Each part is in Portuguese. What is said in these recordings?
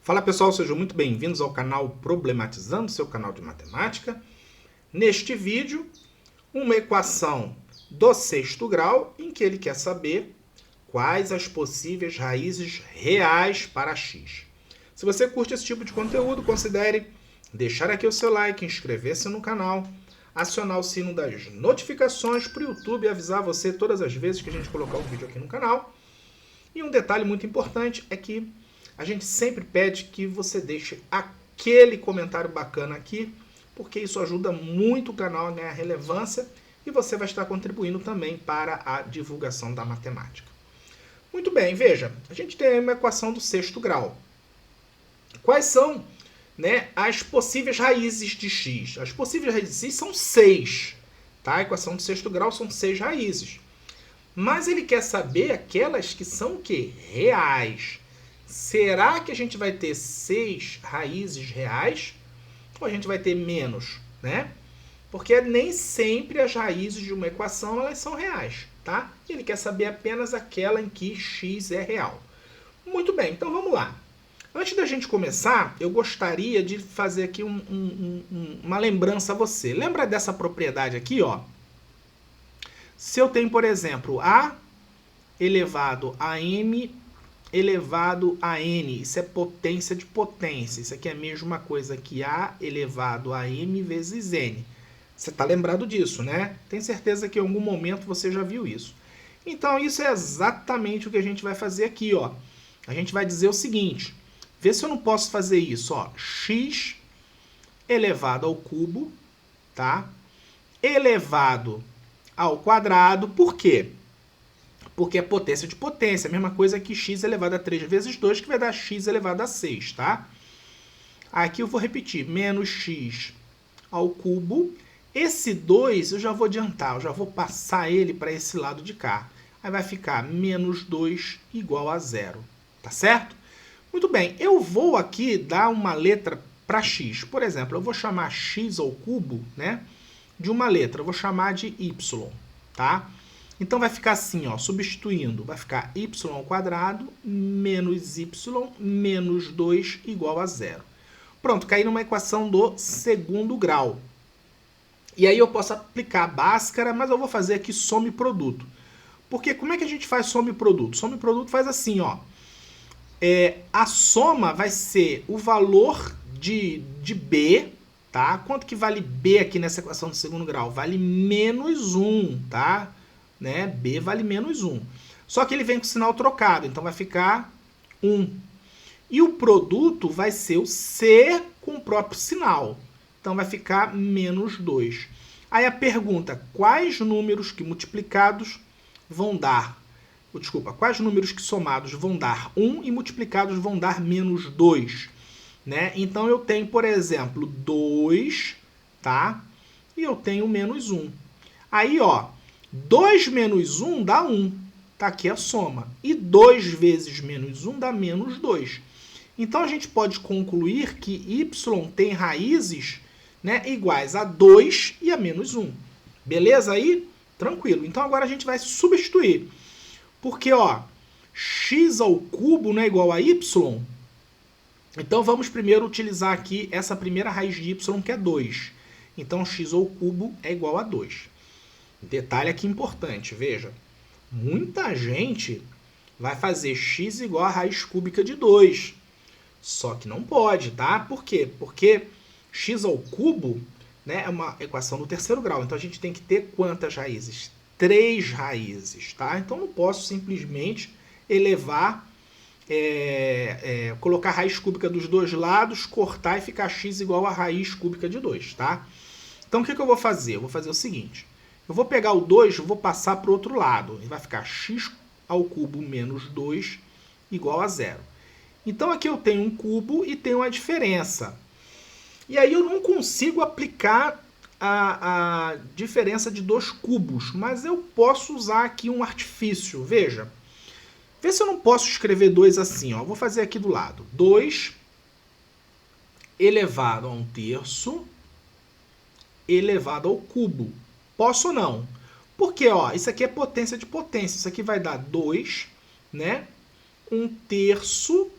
Fala pessoal, sejam muito bem-vindos ao canal Problematizando, seu canal de matemática. Neste vídeo, uma equação do sexto grau em que ele quer saber quais as possíveis raízes reais para x. Se você curte esse tipo de conteúdo, considere deixar aqui o seu like, inscrever-se no canal, acionar o sino das notificações para o YouTube avisar você todas as vezes que a gente colocar um vídeo aqui no canal. E um detalhe muito importante é que a gente sempre pede que você deixe aquele comentário bacana aqui, porque isso ajuda muito o canal a ganhar relevância e você vai estar contribuindo também para a divulgação da matemática. Muito bem, veja, a gente tem uma equação do sexto grau. Quais são, as possíveis raízes de x? As possíveis raízes de x são 6. Tá? A equação do sexto grau são 6 raízes. Mas ele quer saber aquelas que são o quê? Reais. Será que a gente vai ter 6 raízes reais? Ou a gente vai ter menos, né? Porque nem sempre as raízes de uma equação elas são reais, tá? Ele quer saber apenas aquela em que x é real. Muito bem, então vamos lá. Antes da gente começar, eu gostaria de fazer aqui uma lembrança a você. Lembra dessa propriedade aqui, ó? Se eu tenho, por exemplo, a elevado a m elevado a n, isso é potência de potência. Isso aqui é a mesma coisa que a elevado a m vezes n. Você está lembrado disso, né? Tenho certeza que em algum momento você já viu isso. Então, isso é exatamente o que a gente vai fazer aqui, ó. A gente vai dizer o seguinte, vê se eu não posso fazer isso, ó. X elevado ao cubo, tá? Elevado ao quadrado. Por quê? Porque é potência de potência, a mesma coisa que x elevado a 3 vezes 2, que vai dar x elevado a 6, tá? Aqui eu vou repetir, menos x ao cubo. Esse 2 eu já vou adiantar, eu já vou passar ele para esse lado de cá. Aí vai ficar menos 2 igual a 0, tá certo? Muito bem, eu vou aqui dar uma letra para x. Por exemplo, eu vou chamar x ao cubo, né, de uma letra, eu vou chamar de y, tá? Então, vai ficar assim, ó, substituindo, vai ficar y ao quadrado menos y menos 2 igual a 0. Pronto, caí numa equação do segundo grau. E aí eu posso aplicar a Bhaskara, mas eu vou fazer aqui soma e produto. Porque como é que a gente faz soma e produto? Soma e produto faz assim, ó. A soma vai ser o valor de B, tá? Quanto que vale B aqui nessa equação do segundo grau? Vale menos 1, tá? Né? B vale menos 1. Só que ele vem com o sinal trocado, então vai ficar 1. E o produto vai ser o C com o próprio sinal. Então vai ficar menos 2. Aí a pergunta, quais números que multiplicados vão dar... Desculpa, quais números que somados vão dar 1 e multiplicados vão dar menos 2? Né? Então eu tenho, por exemplo, 2, tá? E eu tenho menos 1. Aí, ó, 2 menos 1 dá 1. Tá aqui a soma. E 2 vezes menos 1 dá menos 2. Então, a gente pode concluir que y tem raízes, né, iguais a 2 e a menos 1. Beleza aí? Tranquilo. Então, agora a gente vai substituir. Porque, ó, x ao cubo não é igual a y. Então, vamos primeiro utilizar aqui essa primeira raiz de y, que é 2. Então, x ao cubo é igual a 2. Detalhe aqui importante, veja. Muita gente vai fazer x igual a raiz cúbica de 2. Só que não pode, tá? Por quê? Porque x ao cubo, né, é uma equação do terceiro grau. Então, a gente tem que ter quantas raízes? 3 raízes, tá? Então, não posso simplesmente elevar, colocar a raiz cúbica dos dois lados, cortar e ficar x igual a raiz cúbica de 2, tá? Então, o que eu vou fazer? Eu vou fazer o seguinte. Eu vou pegar o 2 e vou passar para o outro lado. E vai ficar x ao cubo menos 2 igual a 0. Então, aqui eu tenho um cubo e tenho a diferença. E aí eu não consigo aplicar a diferença de 2 cubos, mas eu posso usar aqui um artifício. Veja. Vê se eu não posso escrever 2 assim. Ó. Vou fazer aqui do lado. 2 elevado a 1/3 elevado ao cubo. Posso ou não? Porque, ó, isso aqui é potência de potência. Isso aqui vai dar 2, né? 1/3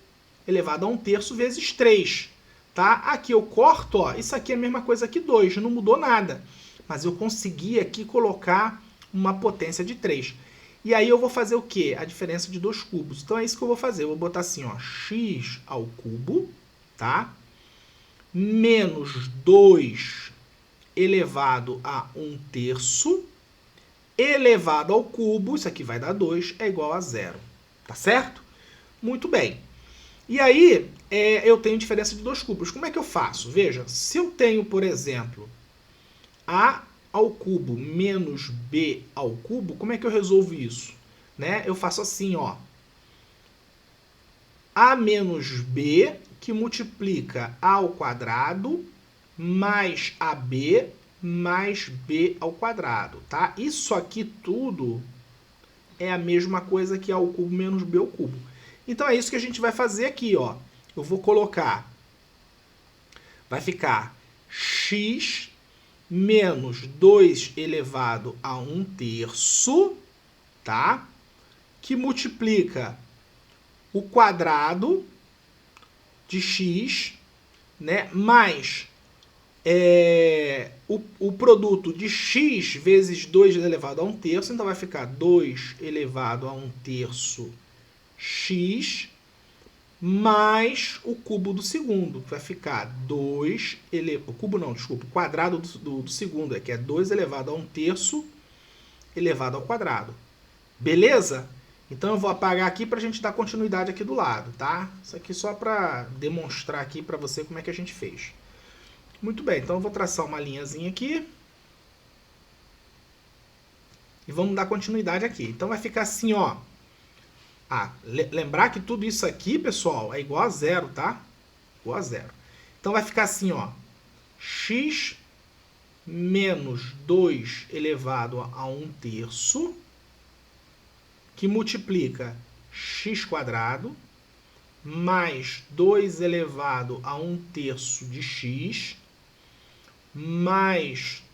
elevado a 1/3 vezes 3. Tá? Aqui eu corto, ó, isso aqui é a mesma coisa que 2, não mudou nada. Mas eu consegui aqui colocar uma potência de 3. E aí eu vou fazer o quê? A diferença de 2 cubos. Então é isso que eu vou fazer. Eu vou botar assim, ó, x ao cubo, tá? Menos 2 elevado a 1/3 elevado ao cubo, isso aqui vai dar 2, é igual a 0. Tá certo? Muito bem. E aí, eu tenho diferença de 2 cubos. Como é que eu faço? Veja, se eu tenho, por exemplo, a ao cubo menos b ao cubo, como é que eu resolvo isso? Né? Eu faço assim, ó. A menos b, que multiplica a ao quadrado, mais ab, mais b ao quadrado, tá? Isso aqui tudo é a mesma coisa que a ao cubo menos b ao cubo. Então é isso que a gente vai fazer aqui, ó. Eu vou colocar, vai ficar x menos 2 elevado a 1/3, tá? Que multiplica o quadrado de x, né? Mais o produto de x vezes 2 elevado a 1/3, então vai ficar 2 elevado a 1/3 x mais o cubo do segundo, vai ficar 2 elevado, o cubo não, desculpa, o quadrado do segundo, que é 2 elevado a 1/3 elevado ao quadrado. Beleza? Então eu vou apagar aqui para a gente dar continuidade aqui do lado, tá? Isso aqui só para demonstrar aqui para você como é que a gente fez. Muito bem, então eu vou traçar uma linhazinha aqui. E vamos dar continuidade aqui. Então vai ficar assim, ó. Lembrar que tudo isso aqui, pessoal, é igual a 0, tá? Igual a 0. Então vai ficar assim, ó. X menos 2 elevado a 1/3, que multiplica x quadrado, mais 2 elevado a 1/3 de x, mais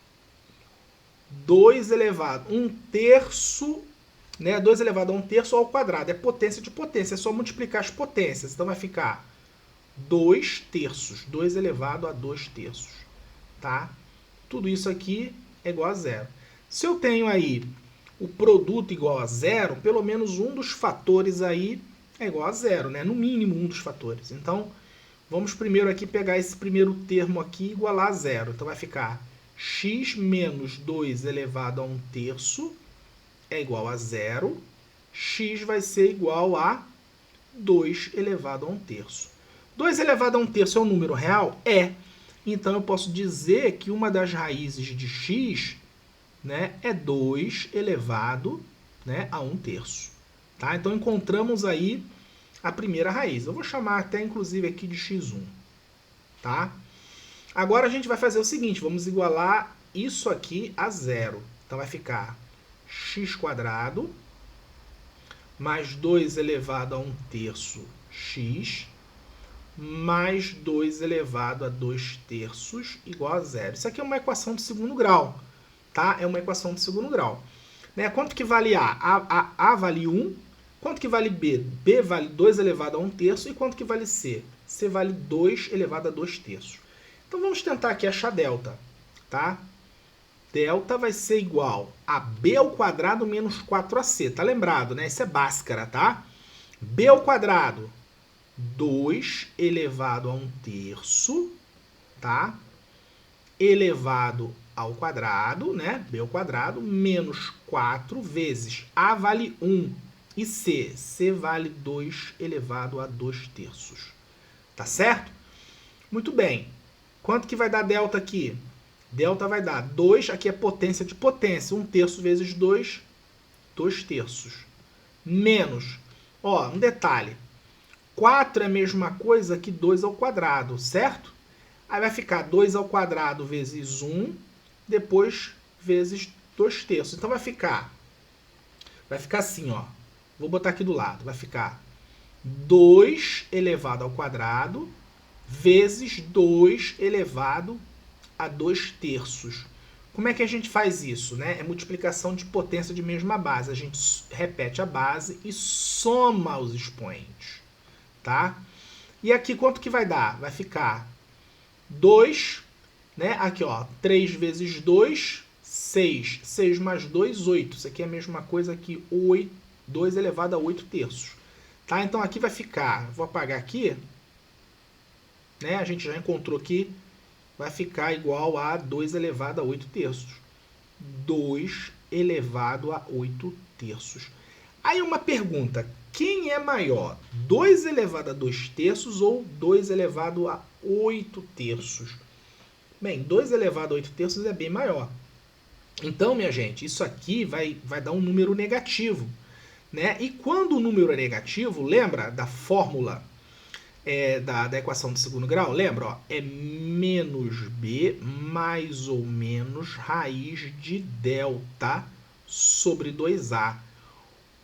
2 elevado a 1/3, né? 2 elevado a 1/3 ao quadrado. É potência de potência, é só multiplicar as potências. Então vai ficar 2/3, 2 elevado a 2/3, tá? Tudo isso aqui é igual a 0. Se eu tenho aí o produto igual a 0, pelo menos um dos fatores aí é igual a 0, né? No mínimo um dos fatores. Então, vamos primeiro aqui pegar esse primeiro termo aqui e igualar a 0. Então vai ficar x menos 2 elevado a 1/3 é igual a 0. X vai ser igual a 2 elevado a 1/3. 2 elevado a 1/3 é um número real? É. Então eu posso dizer que uma das raízes de x, né, é 2 elevado, né, a 1/3. Tá? Então encontramos aí a primeira raiz. Eu vou chamar até inclusive aqui de x1. Tá? Agora a gente vai fazer o seguinte, vamos igualar isso aqui a 0. Então vai ficar x quadrado mais 2 elevado a 1/3 x mais 2 elevado a 2/3 igual a 0. Isso aqui é uma equação de segundo grau, tá? É uma equação de segundo grau. Né? Quanto que vale A? A vale 1. Quanto que vale B? B vale 2 elevado a 1/3. E quanto que vale C? C vale 2 elevado a 2/3. Então vamos tentar aqui achar delta, tá? Delta vai ser igual a B ao quadrado menos 4AC. Tá lembrado, né? Isso é Bhaskara, tá? B ao quadrado, 2 elevado a 1/3, tá? Elevado ao quadrado, né? B ao quadrado, menos 4 vezes A vale 1 e C. C vale 2 elevado a 2/3. Tá certo? Muito bem. Quanto que vai dar delta aqui? Delta vai dar 2, aqui é potência de potência, 1/3 vezes 2, 2/3. Menos, ó, um detalhe, 4 é a mesma coisa que 2 ao quadrado, certo? Aí vai ficar 2 ao quadrado vezes 1, depois vezes 2/3. Então vai ficar assim, ó, vou botar aqui do lado, vai ficar 2 elevado ao quadrado vezes 2 elevado a 2/3. Como é que a gente faz isso? Né? É multiplicação de potência de mesma base. A gente repete a base e soma os expoentes. Tá? E aqui quanto que vai dar? Vai ficar 2, né? Aqui, ó, 3 vezes 2, 6. 6 mais 2, 8. Isso aqui é a mesma coisa que 8, 2 elevado a 8 terços. Tá? Então aqui vai ficar, vou apagar aqui, né? A gente já encontrou aqui, vai ficar igual a 2 elevado a 8 terços. 2 elevado a 8 terços. Aí uma pergunta, quem é maior? 2 elevado a 2 terços ou 2 elevado a 8 terços? Bem, 2 elevado a 8 terços é bem maior. Então, minha gente, isso aqui vai dar um número negativo, né? E quando o número é negativo, lembra da fórmula da equação de segundo grau? Lembra? Ó, é menos b mais ou menos raiz de delta sobre 2a.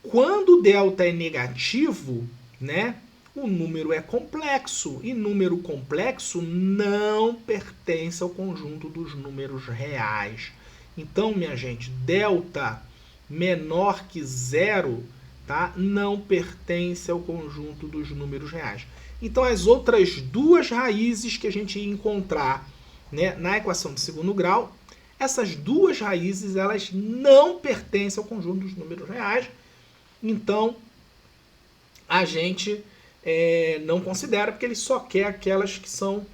Quando delta é negativo, né, o número é complexo. E número complexo não pertence ao conjunto dos números reais. Então, minha gente, delta menor que zero, tá, não pertence ao conjunto dos números reais. Então, as outras duas raízes que a gente ia encontrar, né, na equação de segundo grau, essas duas raízes elas não pertencem ao conjunto dos números reais. Então, a gente não considera, porque ele só quer aquelas que são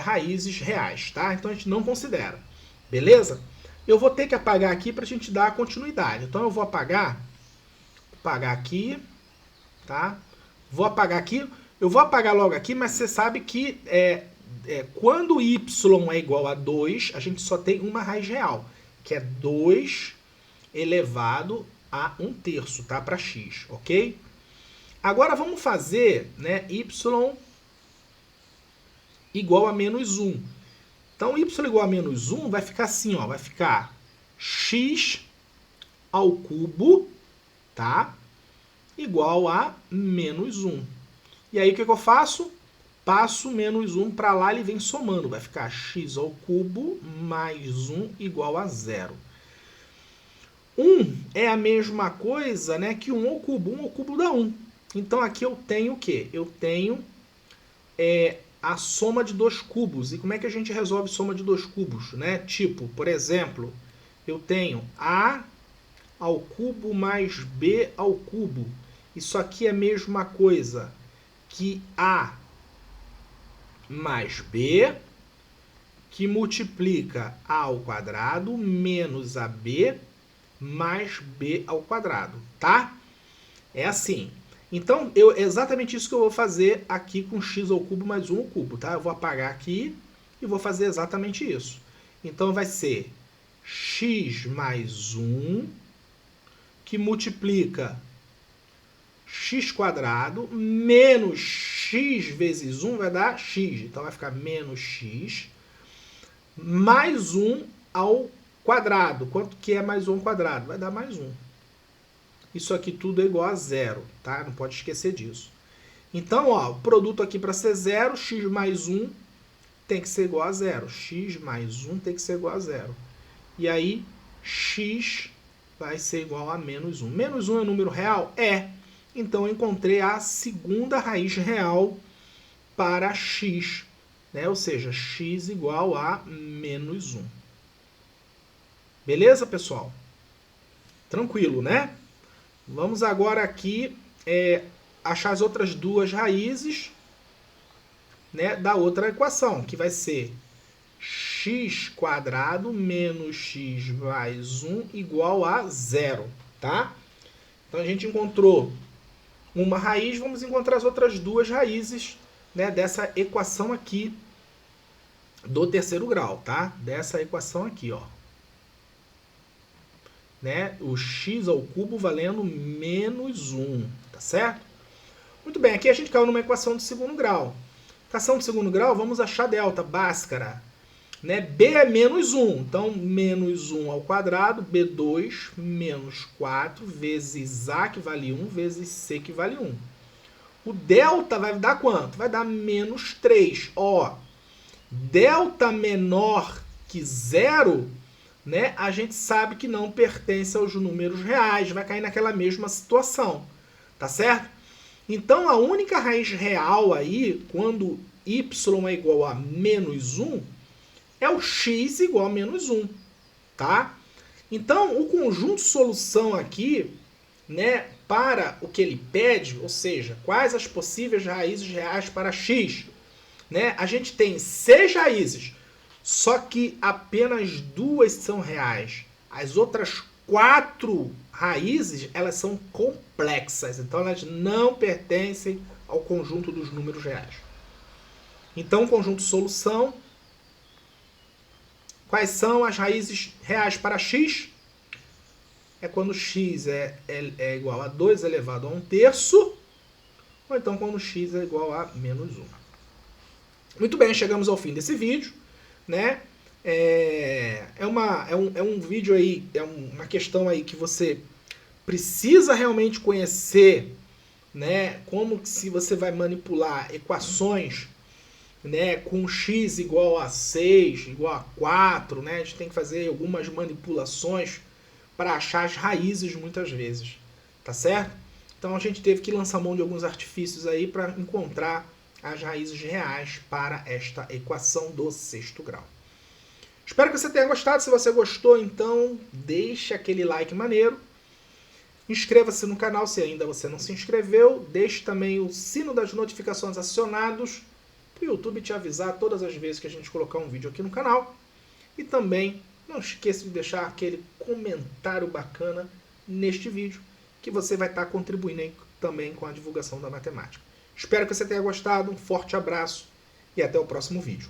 raízes reais, tá? Então, a gente não considera, beleza? Eu vou ter que apagar aqui para a gente dar continuidade. Então, eu vou apagar aqui, tá? Vou apagar aqui. Eu vou apagar logo aqui, mas você sabe que quando y é igual a 2, a gente só tem uma raiz real, que é 2 elevado a 1 terço, tá? Para x, ok? Agora vamos fazer, né, y igual a menos 1. Então, y igual a menos 1 vai ficar assim, ó, vai ficar x ao cubo, tá? Igual a menos 1. E aí o que eu faço? Passo menos 1 para lá, ele vem somando. Vai ficar x ao cubo mais 1 igual a 0. 1 é a mesma coisa, né, que 1 ao cubo. 1 ao cubo dá 1. Então aqui eu tenho o quê? Eu tenho a soma de dois cubos. E como é que a gente resolve soma de dois cubos, né? Tipo, por exemplo, eu tenho a ao cubo mais b ao cubo. Isso aqui é a mesma coisa que a mais b, que multiplica a ao quadrado menos ab mais b ao quadrado, tá? É assim. Então, é exatamente isso que eu vou fazer aqui com x ao cubo mais 1 ao cubo, tá? Eu vou apagar aqui e vou fazer exatamente isso. Então, vai ser x mais 1, que multiplica x quadrado, menos x vezes 1 vai dar x. Então, vai ficar menos x, mais 1 ao quadrado. Quanto que é mais 1 ao quadrado? Vai dar mais 1. Isso aqui tudo é igual a 0, tá? Não pode esquecer disso. Então, ó, o produto aqui para ser 0, x mais 1 tem que ser igual a 0. X mais 1 tem que ser igual a 0. E aí, x vai ser igual a menos 1. Menos 1 é número real? É. Então, eu encontrei a segunda raiz real para x, né? Ou seja, x igual a menos 1. Beleza, pessoal? Tranquilo, né? Vamos agora aqui achar as outras duas raízes, né, da outra equação, que vai ser x quadrado menos x mais 1 igual a 0, tá? Então, a gente encontrou uma raiz, vamos encontrar as outras duas raízes, né, dessa equação aqui do terceiro grau, tá? Dessa equação aqui, ó. Né? O x ao cubo valendo menos 1, tá certo? Muito bem, aqui a gente caiu numa equação de segundo grau. Equação de segundo grau, vamos achar delta, Bhaskara. Né? B é menos 1, então menos 1 ao quadrado, B2 menos 4 vezes A, que vale 1, vezes C, que vale 1. O delta vai dar quanto? Vai dar menos 3. Ó, delta menor que 0, né, a gente sabe que não pertence aos números reais, vai cair naquela mesma situação, tá certo? Então, a única raiz real aí, quando y é igual a menos 1, é o x igual a menos 1, tá? Então, o conjunto solução aqui, né, para o que ele pede, ou seja, quais as possíveis raízes reais para x, né? A gente tem 6 raízes, só que apenas 2 são reais. As outras 4 raízes, elas são complexas, então elas não pertencem ao conjunto dos números reais. Então, o conjunto solução, quais são as raízes reais para x? É quando x é igual a 2 elevado a 1/3, ou então quando x é igual a menos 1. Muito bem, chegamos ao fim desse vídeo, né? É um vídeo aí, é uma questão aí que você precisa realmente conhecer, né? Como que se você vai manipular equações, né, com x igual a 6, igual a 4, né? A gente tem que fazer algumas manipulações para achar as raízes muitas vezes, tá certo? Então a gente teve que lançar mão de alguns artifícios aí para encontrar as raízes reais para esta equação do sexto grau. Espero que você tenha gostado. Se você gostou, então deixe aquele like maneiro. Inscreva-se no canal se ainda você não se inscreveu. Deixe também o sino das notificações acionados para o YouTube te avisar todas as vezes que a gente colocar um vídeo aqui no canal. E também não esqueça de deixar aquele comentário bacana neste vídeo, que você vai estar contribuindo também com a divulgação da matemática. Espero que você tenha gostado, um forte abraço e até o próximo vídeo.